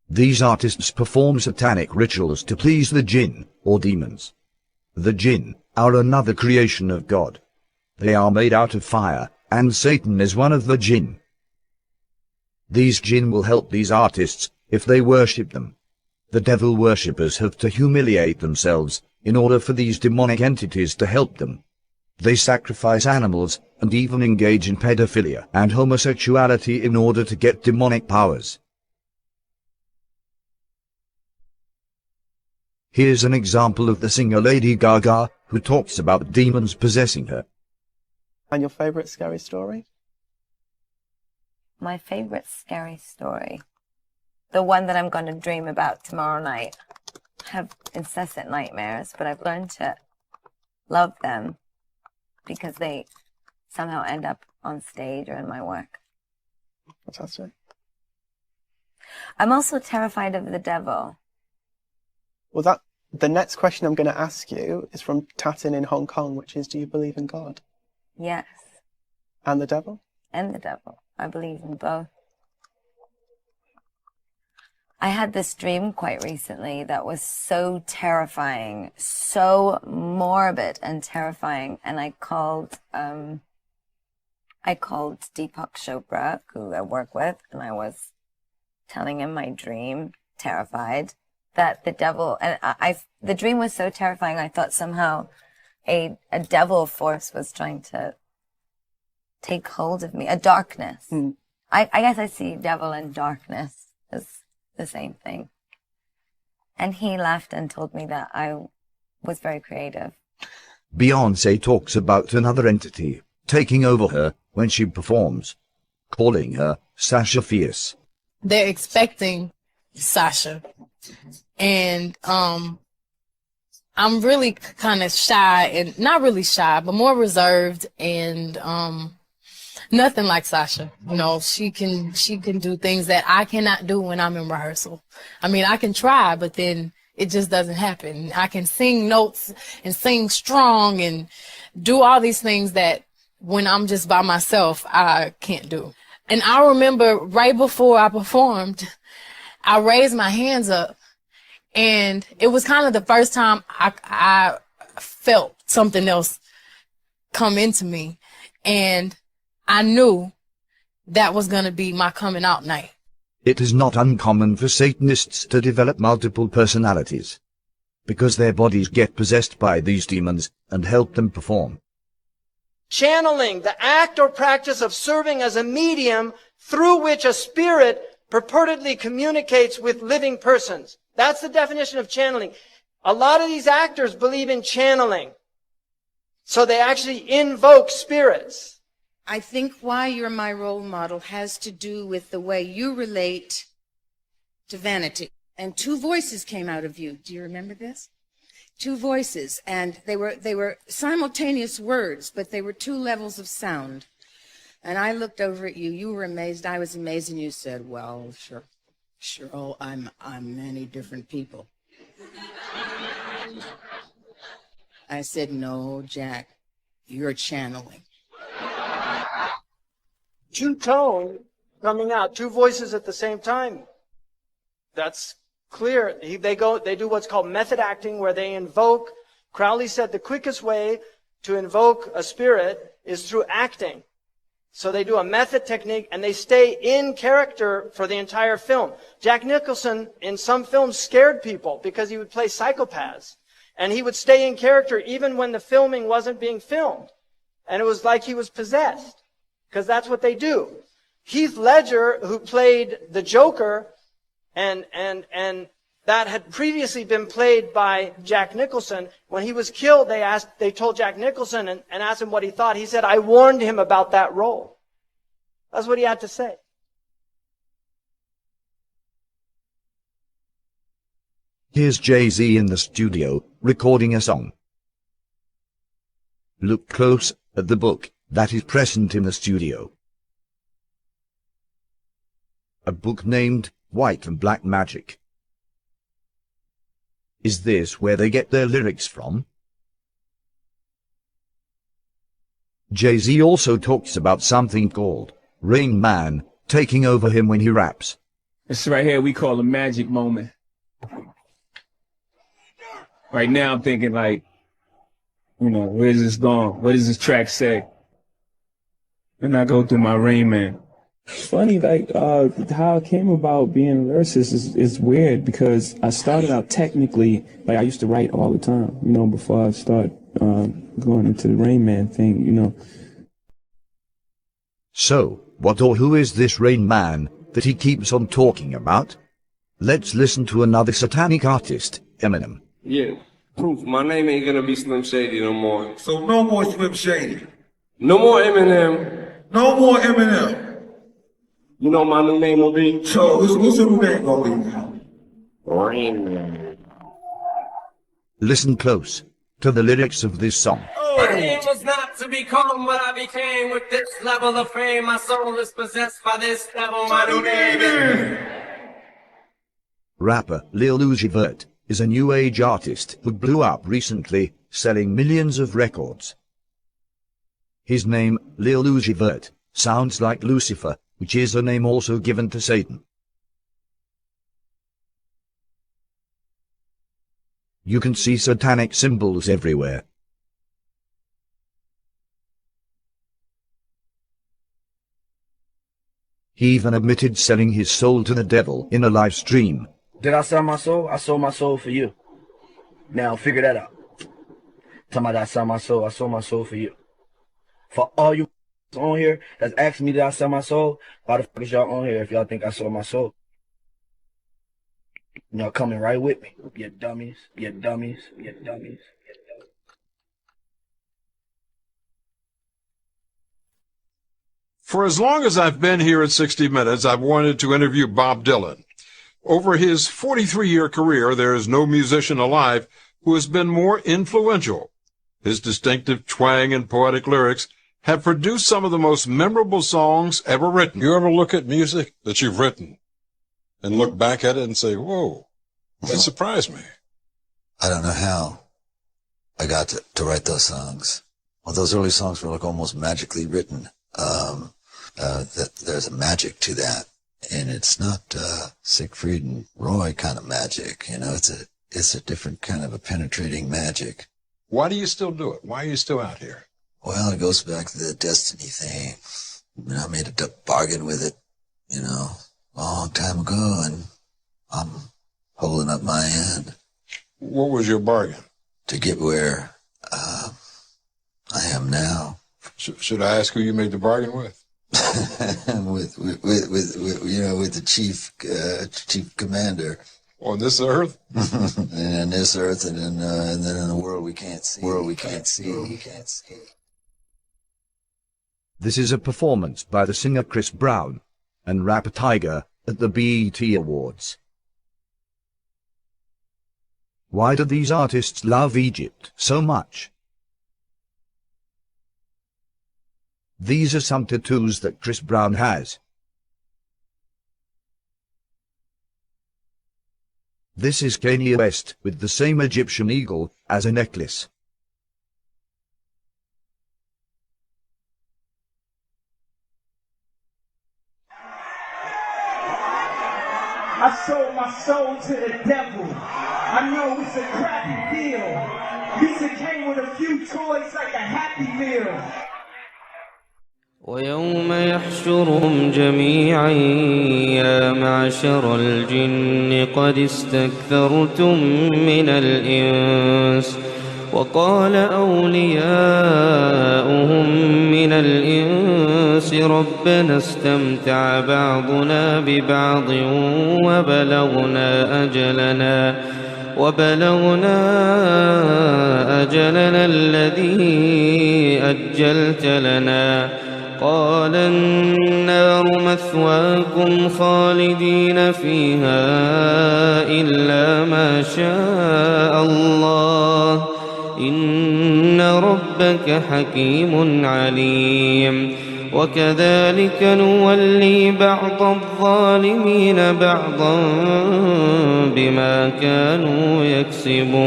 These artists perform satanic rituals to please the jinn, or demons. The jinn are another creation of God. They are made out of fire, and Satan is one of the jinn. These jinn will help these artists if they worship them. The devil worshippers have to humiliate themselves in order for these demonic entities to help them. They sacrifice animals and even engage in pedophilia and homosexuality in order to get demonic powers. Here's an example of the singer Lady Gaga, who talks about demons possessing her. And your favorite scary story? My favorite scary story. The one that I'm going to dream about tomorrow night. I have incessant nightmares, but I've learned to love them because they somehow end up on stage or in my work. Fantastic. I'm also terrified of the devil. Well, the next question I'm going to ask you is from Tatin in Hong Kong, which is, do you believe in God? Yes. And the devil? And the devil. I believe in both. I had this dream quite recently that was so terrifying, so morbid and terrifying, and I called Deepak Chopra, who I work with, and I was telling him my dream, terrified, that the devil, and the dream was so terrifying, I thought somehow a devil force was trying to take hold of me, a darkness. I guess I see devil and darkness as the same thing. And he laughed and told me that I was very creative. Beyoncé talks about another entity taking over her when she performs, calling her Sasha Fierce. They're expecting Sasha. And I'm really kind of shy, and not really shy, but more reserved, and nothing like Sasha. You know, she can do things that I cannot do when I'm in rehearsal. I mean, I can try, but then it just doesn't happen. I can sing notes and sing strong and do all these things that when I'm just by myself, I can't do. And I remember right before I performed, I raised my hands up, and it was kind of the first time I felt something else come into me. And I knew that was going to be my coming out night. It is not uncommon for Satanists to develop multiple personalities, because their bodies get possessed by these demons and help them perform. Channeling, the act or practice of serving as a medium through which a spirit purportedly communicates with living persons. That's the definition of channeling. A lot of these actors believe in channeling. So they actually invoke spirits. I think why you're my role model has to do with the way you relate to vanity. And two voices came out of you. Do you remember this? Two voices, and they were simultaneous words, but they were two levels of sound. And I looked over at you. You were amazed. I was amazed, and you said, "Well, sure. Oh, I'm many different people." I said, "No, Jack, you're channeling." Two-tone coming out, two voices at the same time. That's clear. They do what's called method acting, where they invoke. Crowley said the quickest way to invoke a spirit is through acting. So they do a method technique, and they stay in character for the entire film. Jack Nicholson, in some films, scared people because he would play psychopaths. And he would stay in character even when the filming wasn't being filmed. And it was like he was possessed, because that's what they do. Heath Ledger, who played the Joker, and that had previously been played by Jack Nicholson. When he was killed, they told Jack Nicholson and asked him what he thought. He said, "I warned him about that role." That's what he had to say. Here's Jay-Z in the studio, recording a song. Look close at the book that is present in the studio. A book named White and Black Magic. Is this where they get their lyrics from? Jay-Z also talks about something called Rain Man taking over him when he raps. This right here we call a magic moment. Right now I'm thinking like, you know, where's this going? What does this track say? And I go through my Rain Man. It's funny, like, how I came about being a lyricist is weird because I started out technically, like I used to write all the time, you know, before I start going into the Rain Man thing, you know. So, what or who is this Rain Man that he keeps on talking about? Let's listen to another satanic artist, Eminem. Yeah, proof. My name ain't gonna be Slim Shady no more. So no more Slim Shady. No more Eminem. No more Eminem. You know my new name will be? So what's your new name gonna be now? Rain Man. Listen close to the lyrics of this song. My aim was not to become what I became with this level of fame. My soul is possessed by this devil. My new name is... Rapper Lil Uzi Vert is a new age artist who blew up recently, selling millions of records. His name, Lil Uzi Vert, sounds like Lucifer, which is a name also given to Satan. You can see satanic symbols everywhere. He even admitted selling his soul to the devil in a live stream. Did I sell my soul? I sold my soul for you. Now figure that out. Tell me that I sold my soul for you. For all you on here that's asking me did I sell my soul, why the fuck is y'all on here if y'all think I sold my soul? Y'all coming right with me. You dummies, you dummies, you dummies. For as long as I've been here at 60 Minutes, I've wanted to interview Bob Dylan. Over his 43-year career, there is no musician alive who has been more influential. His distinctive twang and poetic lyrics have produced some of the most memorable songs ever written. You ever look at music that you've written and look back at it and say, whoa, that surprised me? I don't know how I got to write those songs. Well, those early songs were like almost magically written. That there's a magic to that, and it's not Siegfried and Roy kind of magic. You know, it's a different kind of a penetrating magic. Why do you still do it? Why are you still out here? Well, it goes back to the destiny thing. I mean, I made a bargain with it, you know, a long time ago, and I'm holding up my end. What was your bargain? To get where I am now. Should I ask who you made the bargain with? with you know, with the chief commander on this earth, and on this earth, and then in the world we can't see. This is a performance by the singer Chris Brown and rapper Tiger at the BET Awards. Why do these artists love Egypt so much? These are some tattoos that Chris Brown has. This is Kanye West with the same Egyptian eagle as a necklace. I sold my soul to the devil. I know it's a crappy deal. Music came with a few toys like a Happy Meal. ويوم يحشرهم جميعا يا معشر الجن قد استكثرتم من الإنس وقال أولياؤهم من الإنس ربنا استمتع بعضنا ببعض وبلغنا أجلنا الذي أجلت لنا قال النار مثواكم خالدين فيها إلا ما شاء الله إن ربك حكيم عليم وكذلك نولي بعض الظالمين بعضا بما كانوا يكسبون.